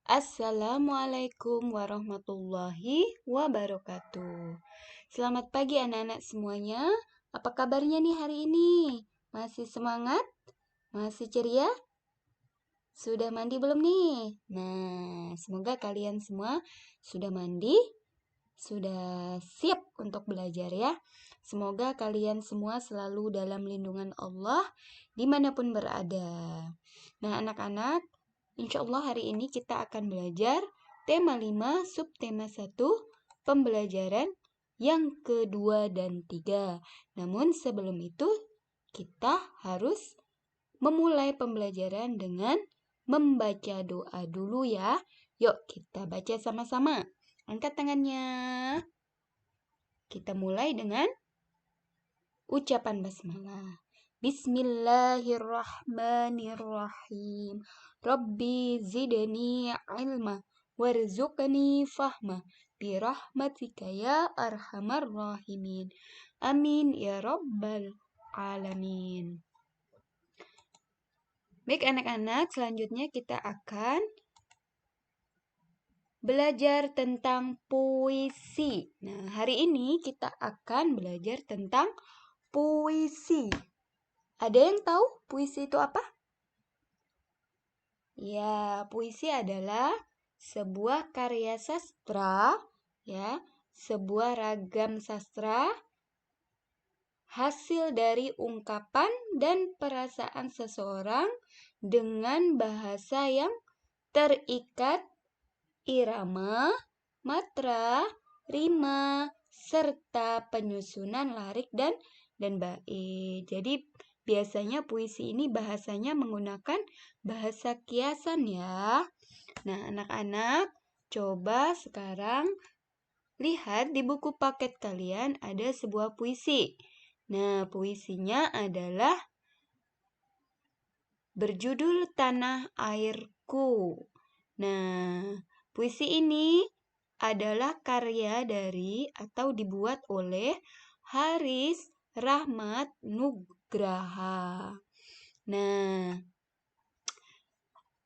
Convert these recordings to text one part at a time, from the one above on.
Assalamualaikum warahmatullahi wabarakatuh. Selamat pagi anak-anak semuanya. Apa kabarnya nih hari ini? Masih semangat? Masih ceria? Sudah mandi belum nih? Nah, semoga kalian semua sudah mandi, sudah siap untuk belajar ya. Semoga kalian semua selalu dalam lindungan Allah dimanapun berada. Nah, anak-anak, insya Allah hari ini kita akan belajar tema 5, subtema 1, pembelajaran yang kedua dan 3. Namun sebelum itu, kita harus memulai pembelajaran dengan membaca doa dulu ya. Yuk kita baca sama-sama. Angkat tangannya. Kita mulai dengan ucapan basmalah. Bismillahirrahmanirrahim. Rabbi zidni ilma warzuqni fahma birahmatika ya arhamar rahimin. Amin ya rabbal alamin. Baik anak-anak, selanjutnya kita akan belajar tentang puisi. Nah, hari ini kita akan belajar tentang puisi. Ada yang tahu puisi itu apa? Ya, puisi adalah sebuah karya sastra, ya, sebuah ragam sastra hasil dari ungkapan dan perasaan seseorang dengan bahasa yang terikat irama, matra, rima, serta penyusunan lirik dan bait. Jadi biasanya puisi ini bahasanya menggunakan bahasa kiasan ya. Nah, anak-anak, coba sekarang lihat di buku paket kalian ada sebuah puisi. Nah, puisinya adalah berjudul Tanah Airku. Nah, puisi ini adalah karya dari atau dibuat oleh Haris Rahmat Nugraha. Nah,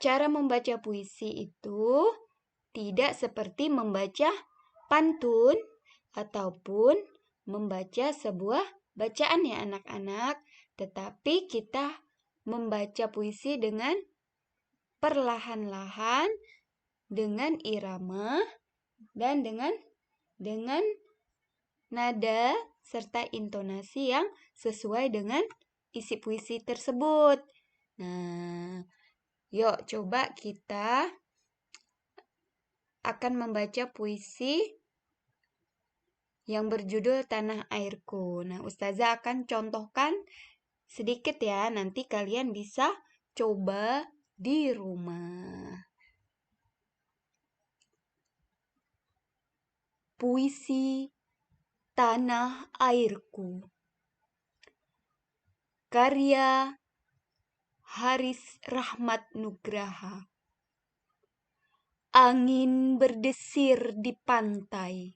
cara membaca puisi itu tidak seperti membaca pantun ataupun membaca sebuah bacaan ya anak-anak, tetapi kita membaca puisi dengan perlahan-lahan, dengan irama, dan dengan nada serta intonasi yang sesuai dengan isi puisi tersebut. Nah, yuk coba kita akan membaca puisi yang berjudul Tanah Airku. Nah, Ustazah akan contohkan sedikit ya, nanti kalian bisa coba di rumah. Puisi Tanah Airku. Karya Haris Rahmat Nugraha. Angin berdesir di pantai.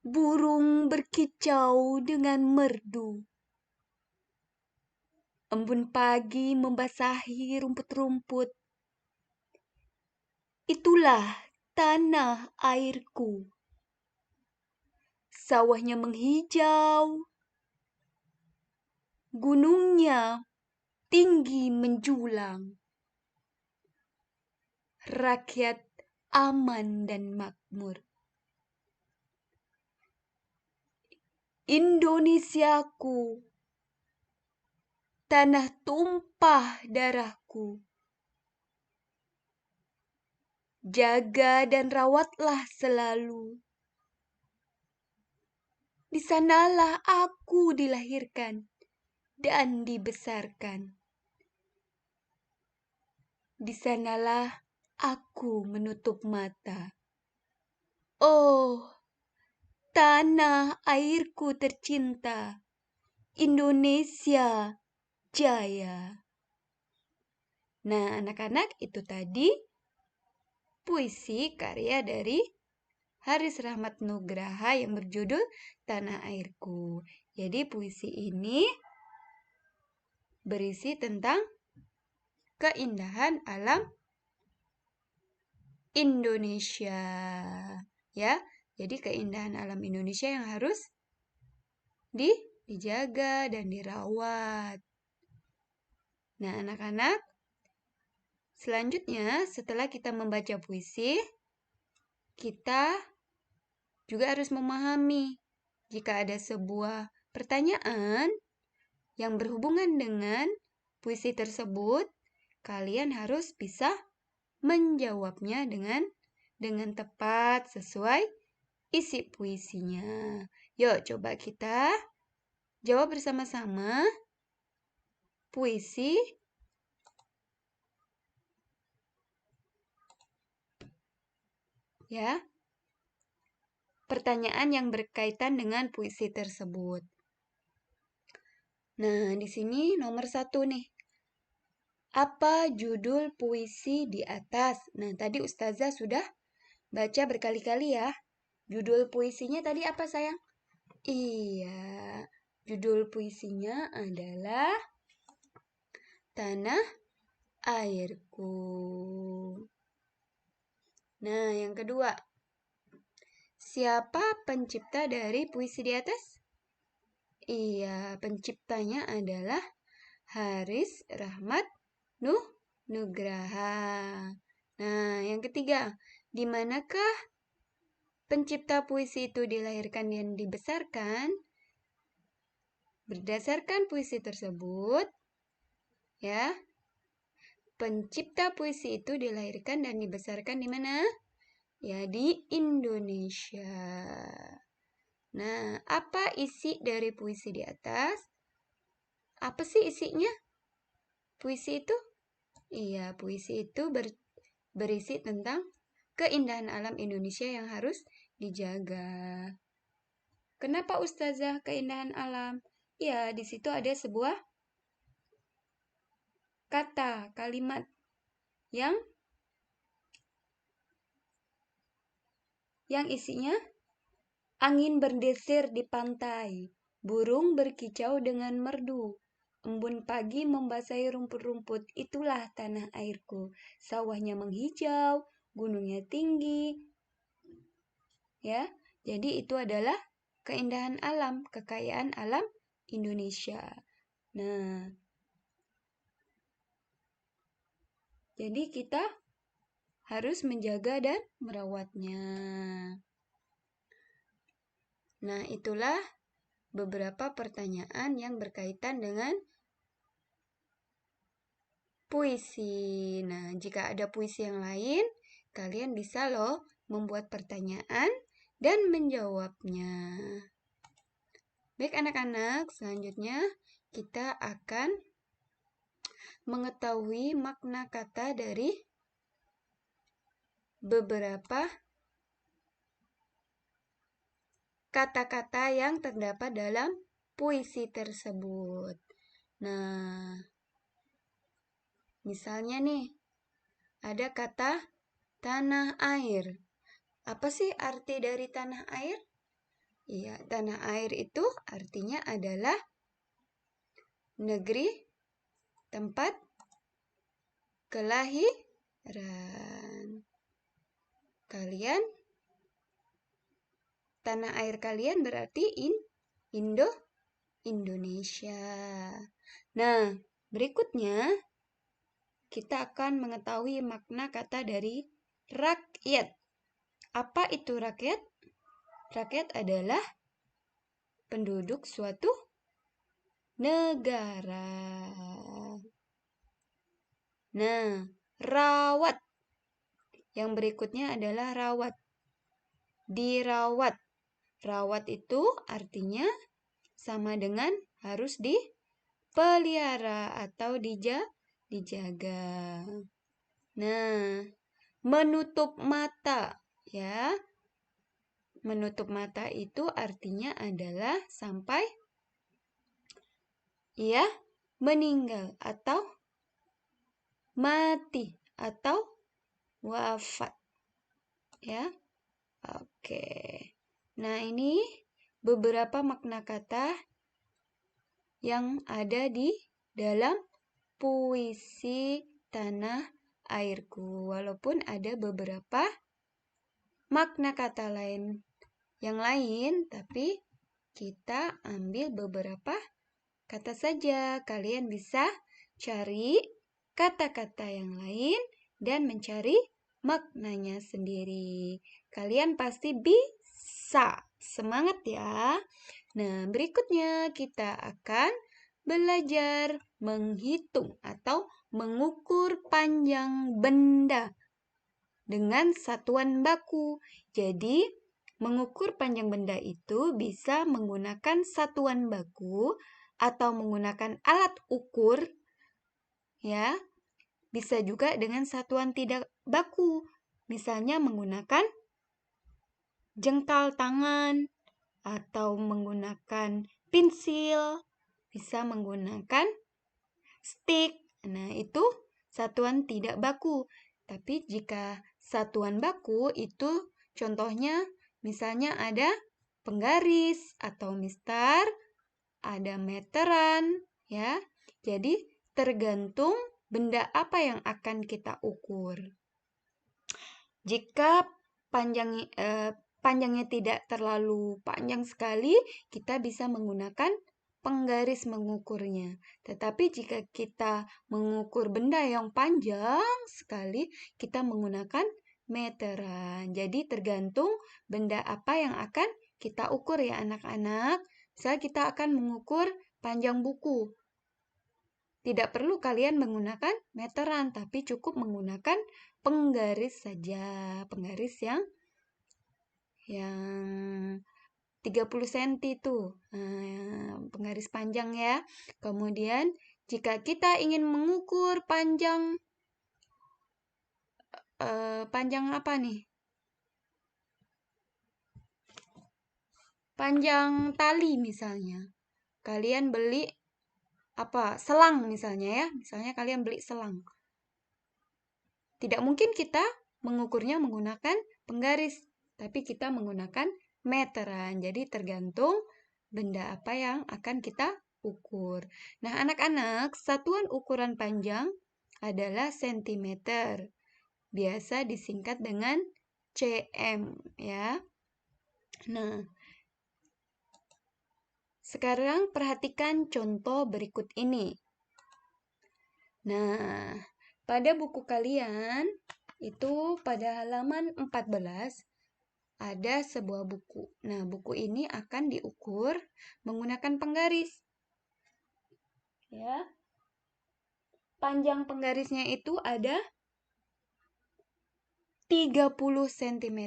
Burung berkicau dengan merdu. Embun pagi membasahi rumput-rumput. Itulah tanah airku. Sawahnya menghijau. Gunungnya tinggi menjulang. Rakyat aman dan makmur. Indonesiaku, tanah tumpah darahku. Jaga dan rawatlah selalu. Di sanalah aku dilahirkan dan dibesarkan. Di sanalah aku menutup mata. Oh, tanah airku tercinta, Indonesia Jaya. Nah, anak-anak, itu tadi puisi karya dari Haris Rahmat Nugraha yang berjudul Tanah Airku. Jadi puisi ini berisi tentang keindahan alam Indonesia. Ya, jadi keindahan alam Indonesia yang harus dijaga dan dirawat. Nah, anak-anak, selanjutnya setelah kita membaca puisi, kita juga harus memahami jika ada sebuah pertanyaan yang berhubungan dengan puisi tersebut, kalian harus bisa menjawabnya dengan tepat sesuai isi puisinya. Yuk, coba kita jawab bersama-sama puisi ya. Pertanyaan yang berkaitan dengan puisi tersebut. Nah, di sini nomor 1 nih. Apa judul puisi di atas? Nah, tadi Ustazah sudah baca berkali-kali ya. Judul puisinya tadi apa, sayang? Iya, judul puisinya adalah Tanah Airku. Nah, yang kedua. Siapa pencipta dari puisi di atas? Iya, penciptanya adalah Haris Rahmat Nugraha. Nah, yang ketiga, di manakah pencipta puisi itu dilahirkan dan dibesarkan? Berdasarkan puisi tersebut, ya, pencipta puisi itu dilahirkan dan dibesarkan di mana? Ya, di Indonesia. Nah, apa isi dari puisi di atas? Apa sih isinya? Puisi itu? Iya, puisi itu berisi tentang keindahan alam Indonesia yang harus dijaga. Kenapa Ustazah keindahan alam? Ya, di situ ada sebuah kata, kalimat yang isinya angin berdesir di pantai, burung berkicau dengan merdu, embun pagi membasahi rumput-rumput, itulah tanah airku. Sawahnya menghijau, gunungnya tinggi. Ya, jadi itu adalah keindahan alam, kekayaan alam Indonesia. Nah, jadi kita harus menjaga dan merawatnya. Nah, itulah beberapa pertanyaan yang berkaitan dengan puisi. Nah, jika ada puisi yang lain, kalian bisa loh membuat pertanyaan dan menjawabnya. Baik anak-anak, selanjutnya kita akan mengetahui makna kata dari beberapa kata-kata yang terdapat dalam puisi tersebut. Nah, misalnya nih, ada kata tanah air. Apa sih arti dari tanah air? Iya, tanah air itu artinya adalah negeri tempat kelahiran kalian. Tanah air kalian berarti Indonesia. Nah, berikutnya kita akan mengetahui makna kata dari rakyat. Apa itu rakyat? Rakyat adalah penduduk suatu negara. Nah, rawat. Yang berikutnya adalah rawat. Dirawat. Rawat itu artinya sama dengan harus dipelihara atau dijaga. Nah, menutup mata, ya. Menutup mata itu artinya adalah sampai ia meninggal atau mati atau wafat. Ya. Oke. Nah, ini beberapa makna kata yang ada di dalam puisi Tanah airku. Walaupun ada beberapa makna kata lain yang lain, tapi kita ambil beberapa kata saja. Kalian bisa cari kata-kata yang lain dan mencari maknanya sendiri. Kalian pasti bisa. Semangat ya. Nah, berikutnya kita akan belajar menghitung atau mengukur panjang benda dengan satuan baku. Jadi, mengukur panjang benda itu bisa menggunakan satuan baku atau menggunakan alat ukur, ya. Bisa juga dengan satuan tidak baku, misalnya menggunakan jengkal tangan atau menggunakan pensil, bisa menggunakan stick. Nah, itu satuan tidak baku. Tapi jika satuan baku itu contohnya misalnya ada penggaris atau mistar, ada meteran, ya. Jadi tergantung benda apa yang akan kita ukur. Jika panjangnya tidak terlalu panjang sekali, kita bisa menggunakan penggaris mengukurnya. Tetapi jika kita mengukur benda yang panjang sekali, kita menggunakan meteran. Jadi tergantung benda apa yang akan kita ukur ya anak-anak. Misalnya kita akan mengukur panjang buku. Tidak perlu kalian menggunakan meteran, tapi cukup menggunakan penggaris saja. Penggaris yang 30 cm itu. Penggaris panjang ya. Kemudian jika kita ingin mengukur panjang apa nih? Panjang tali misalnya. Kalian beli selang misalnya ya. Misalnya kalian beli selang. Tidak mungkin kita mengukurnya menggunakan penggaris, tapi kita menggunakan meteran. Jadi tergantung benda apa yang akan kita ukur. Nah, anak-anak, satuan ukuran panjang adalah sentimeter. Biasa disingkat dengan cm ya. Nah, sekarang perhatikan contoh berikut ini. Nah, pada buku kalian itu pada halaman 14 ada sebuah buku. Nah, buku ini akan diukur menggunakan penggaris. Ya. Panjang penggarisnya itu ada 30 cm.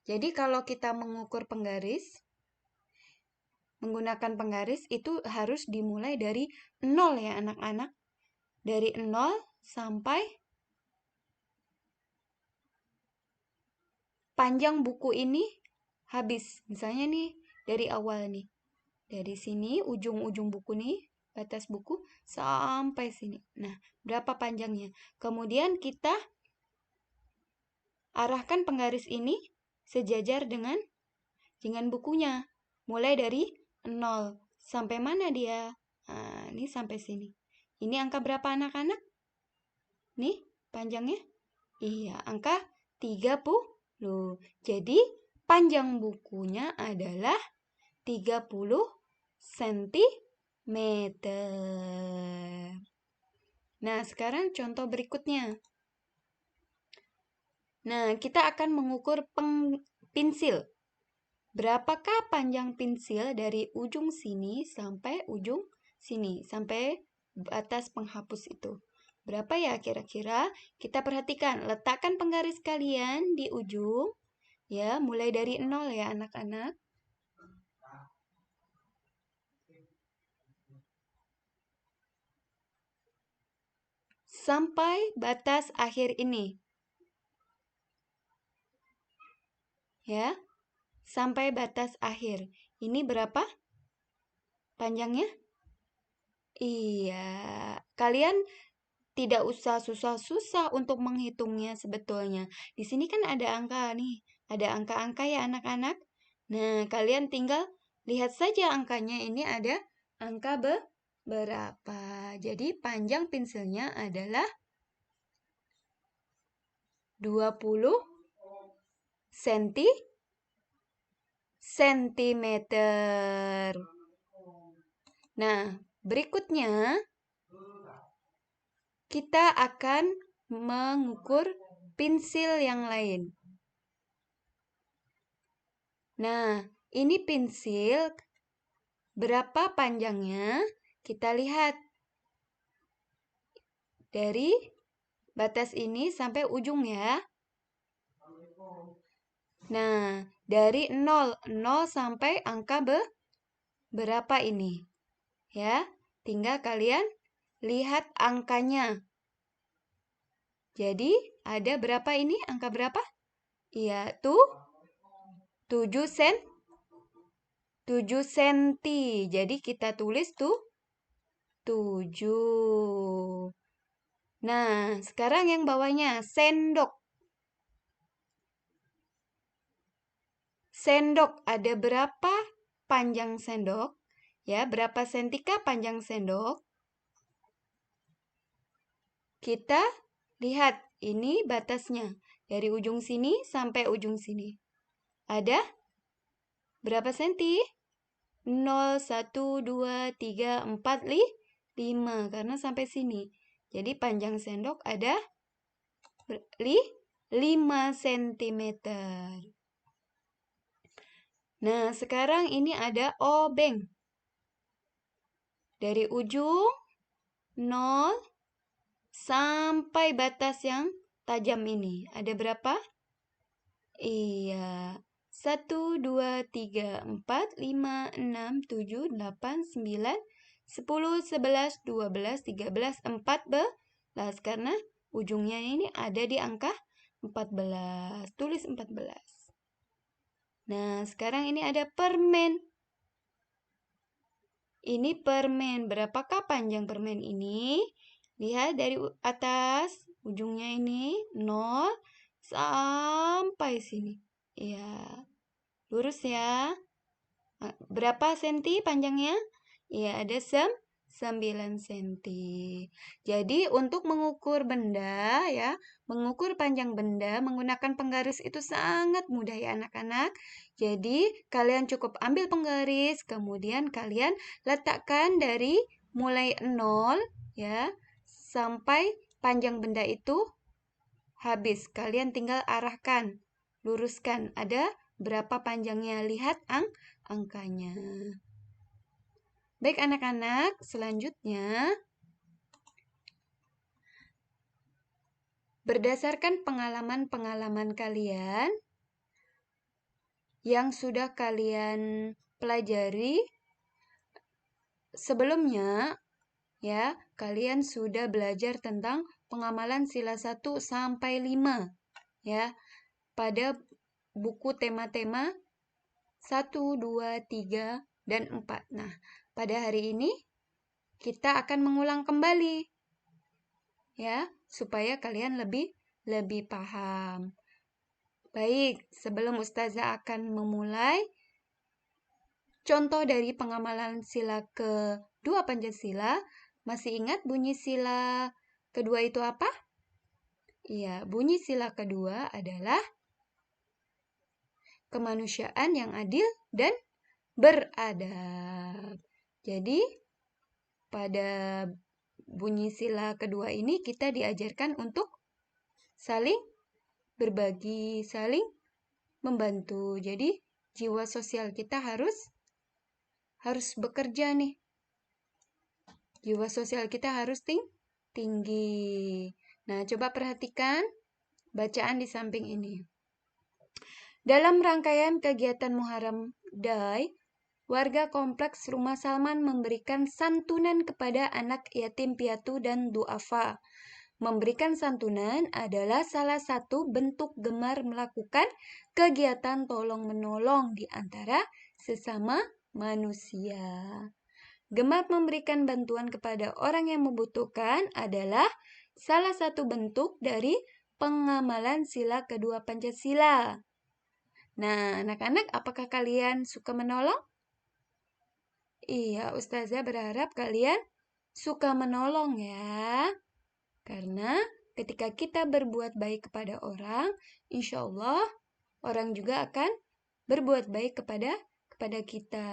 Jadi kalau kita mengukur penggaris menggunakan penggaris itu harus dimulai dari 0 ya anak-anak. Dari 0 sampai panjang buku ini habis. Misalnya nih dari awal nih. Dari sini ujung-ujung buku nih, batas buku sampai sini. Nah, berapa panjangnya? Kemudian kita arahkan penggaris ini sejajar dengan bukunya. Mulai dari 0 sampai mana dia? Nah, ini sampai sini. Ini angka berapa anak-anak? Nih, panjangnya? Iya, angka 30. Jadi, panjang bukunya adalah 30 cm. Nah, sekarang contoh berikutnya. Nah, kita akan mengukur pensil. Berapakah panjang pensil dari ujung sini sampai ujung sini, sampai batas penghapus itu? Berapa ya kira-kira? Kita perhatikan, letakkan penggaris kalian di ujung, ya, mulai dari 0 ya anak-anak. Sampai batas akhir ini. Ya. Sampai batas akhir. Ini berapa panjangnya? Iya, kalian tidak usah susah-susah untuk menghitungnya sebetulnya. Di sini kan ada angka nih, ada angka-angka ya anak-anak. Nah, kalian tinggal lihat saja angkanya ini ada angka berapa. Jadi panjang pensilnya adalah 20 sentimeter. Nah, berikutnya kita akan mengukur pensil yang lain. Nah, ini pensil berapa panjangnya? Kita lihat dari batas ini sampai ujung ya. Nah, dari 0 sampai angka berapa ini? Ya, tinggal kalian lihat angkanya. Jadi, ada berapa ini? Angka berapa? Iya, 7 senti. Jadi, kita tulis 7. Nah, sekarang yang bawahnya, sendok. Sendok, ada berapa panjang sendok? Ya, berapa sentikah panjang sendok? Kita lihat, ini batasnya. Dari ujung sini sampai ujung sini. Ada berapa senti? 0, 1, 2, 3, 4, 5. Karena sampai sini. Jadi panjang sendok ada 5 cm. Nah, sekarang ini ada obeng. Dari ujung 0 sampai batas yang tajam ini. Ada berapa? Iya. 1, 2, 3, 4, 5, 6, 7, 8, 9, 10, 11, 12, 13, 14. Karena ujungnya ini ada di angka 14. Tulis 14. Nah, sekarang ini ada permen. Ini permen. Berapakah panjang permen ini? Lihat dari atas, ujungnya ini 0 sampai sini. Ya, lurus ya. Berapa senti panjangnya? Ya, ada 9 senti. Jadi, untuk mengukur benda ya, mengukur panjang benda menggunakan penggaris itu sangat mudah ya anak-anak. Jadi, kalian cukup ambil penggaris, kemudian kalian letakkan dari mulai 0 ya sampai panjang benda itu habis. Kalian tinggal arahkan, luruskan. Ada berapa panjangnya? Lihat angkanya. Baik anak-anak, selanjutnya berdasarkan pengalaman-pengalaman kalian yang sudah kalian pelajari sebelumnya, ya, kalian sudah belajar tentang pengamalan sila 1 sampai 5, ya, pada buku tema-tema 1, 2, 3, dan 4. Nah, pada hari ini kita akan mengulang kembali, ya, supaya kalian lebih paham. Baik, sebelum Ustazah akan memulai contoh dari pengamalan sila kedua Pancasila, masih ingat bunyi sila kedua itu apa? Iya, bunyi sila kedua adalah kemanusiaan yang adil dan beradab. Jadi, pada bunyi sila kedua ini kita diajarkan untuk saling berbagi, saling membantu. Jadi, jiwa sosial kita harus bekerja nih. Jiwa sosial kita harus tinggi. Nah, coba perhatikan bacaan di samping ini. Dalam rangkaian kegiatan Muharram Day, warga kompleks Rumah Salman memberikan santunan kepada anak yatim piatu dan duafa. Memberikan santunan adalah salah satu bentuk gemar melakukan kegiatan tolong-menolong di antara sesama manusia. Gemar memberikan bantuan kepada orang yang membutuhkan adalah salah satu bentuk dari pengamalan sila kedua Pancasila. Nah, anak-anak, apakah kalian suka menolong? Iya, Ustazah berharap kalian suka menolong ya. Karena ketika kita berbuat baik kepada orang, insya Allah orang juga akan berbuat baik kepada kita.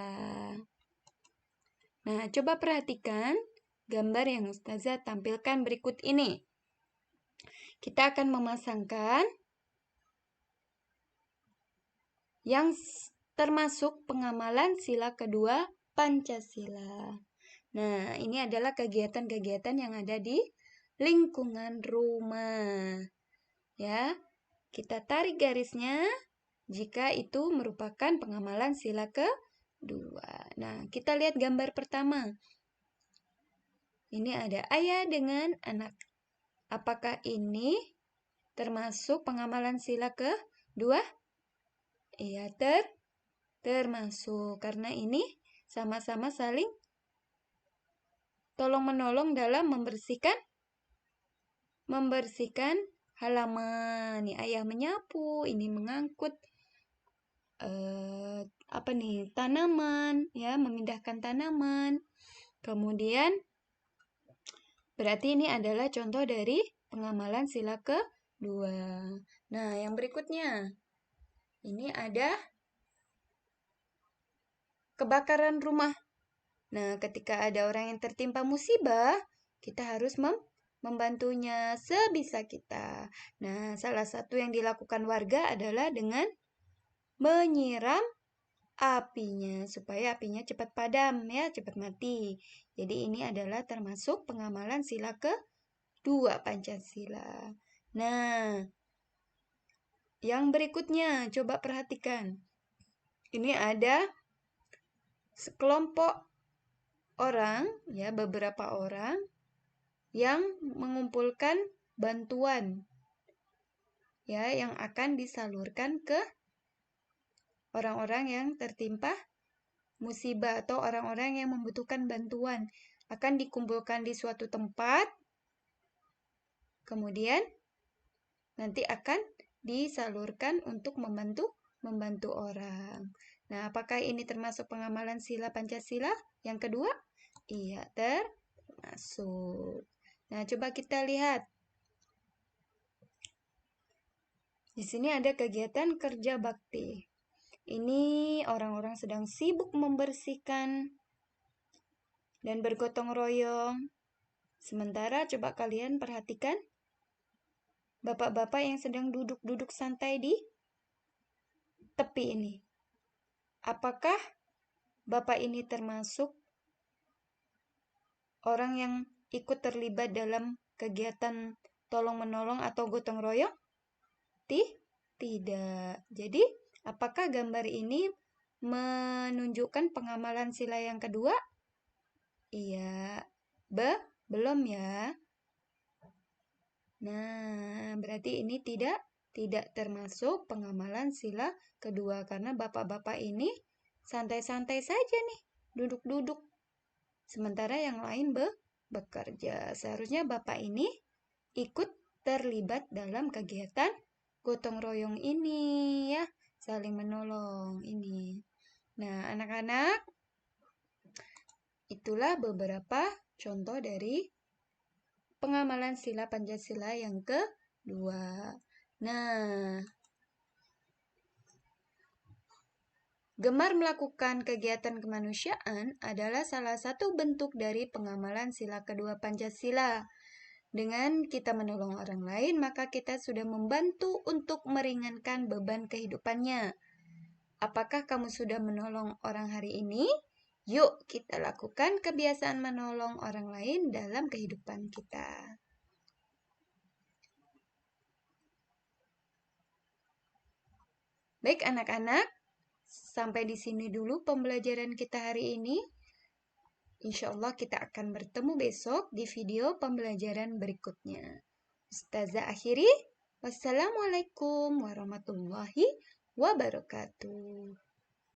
Nah, coba perhatikan gambar yang Ustazah tampilkan berikut ini. Kita akan memasangkan yang termasuk pengamalan sila kedua Pancasila. Nah, ini adalah kegiatan-kegiatan yang ada di lingkungan rumah. Ya, kita tarik garisnya jika itu merupakan pengamalan sila kedua. Nah, kita lihat gambar pertama. Ini ada ayah dengan anak. Apakah ini termasuk pengamalan sila kedua? Iya, termasuk. Karena ini sama-sama saling tolong-menolong dalam membersihkan halaman. Nih, ayah menyapu, ini mengangkut tanaman, ya, memindahkan tanaman. Kemudian berarti ini adalah contoh dari pengamalan sila kedua. Nah, yang berikutnya. Ini ada kebakaran rumah. Nah, ketika ada orang yang tertimpa musibah, kita harus membantunya sebisa kita. Nah, salah satu yang dilakukan warga adalah dengan menyiram apinya supaya apinya cepat padam, ya, cepat mati. Jadi ini adalah termasuk pengamalan sila kedua Pancasila. Nah, yang berikutnya coba perhatikan. Ini ada sekelompok orang, ya, beberapa orang yang mengumpulkan bantuan, ya, yang akan disalurkan ke orang-orang yang tertimpa musibah atau orang-orang yang membutuhkan bantuan. Akan dikumpulkan di suatu tempat, kemudian nanti akan disalurkan untuk membantu orang. Nah, apakah ini termasuk pengamalan sila Pancasila yang kedua? Iya, termasuk. Nah, coba kita lihat. Di sini ada kegiatan kerja bakti. Ini orang-orang sedang sibuk membersihkan dan bergotong royong. Sementara coba kalian perhatikan bapak-bapak yang sedang duduk-duduk santai di tepi ini. Apakah bapak ini termasuk orang yang ikut terlibat dalam kegiatan tolong-menolong atau gotong royong? Tidak. Jadi, apakah gambar ini menunjukkan pengamalan sila yang kedua? Iya. Belum ya. Nah, berarti ini tidak termasuk pengamalan sila kedua karena bapak-bapak ini santai-santai saja nih, duduk-duduk. Sementara yang lain bekerja. Seharusnya bapak ini ikut terlibat dalam kegiatan gotong royong ini, ya, saling menolong ini. Nah, anak-anak, itulah beberapa contoh dari pengamalan sila Pancasila yang kedua. Nah, gemar melakukan kegiatan kemanusiaan adalah salah satu bentuk dari pengamalan sila kedua Pancasila. Dengan kita menolong orang lain, maka kita sudah membantu untuk meringankan beban kehidupannya. Apakah kamu sudah menolong orang hari ini? Yuk kita lakukan kebiasaan menolong orang lain dalam kehidupan kita. Baik anak-anak, sampai di sini dulu pembelajaran kita hari ini. Insya Allah kita akan bertemu besok di video pembelajaran berikutnya. Ustazah akhiri, wassalamualaikum warahmatullahi wabarakatuh.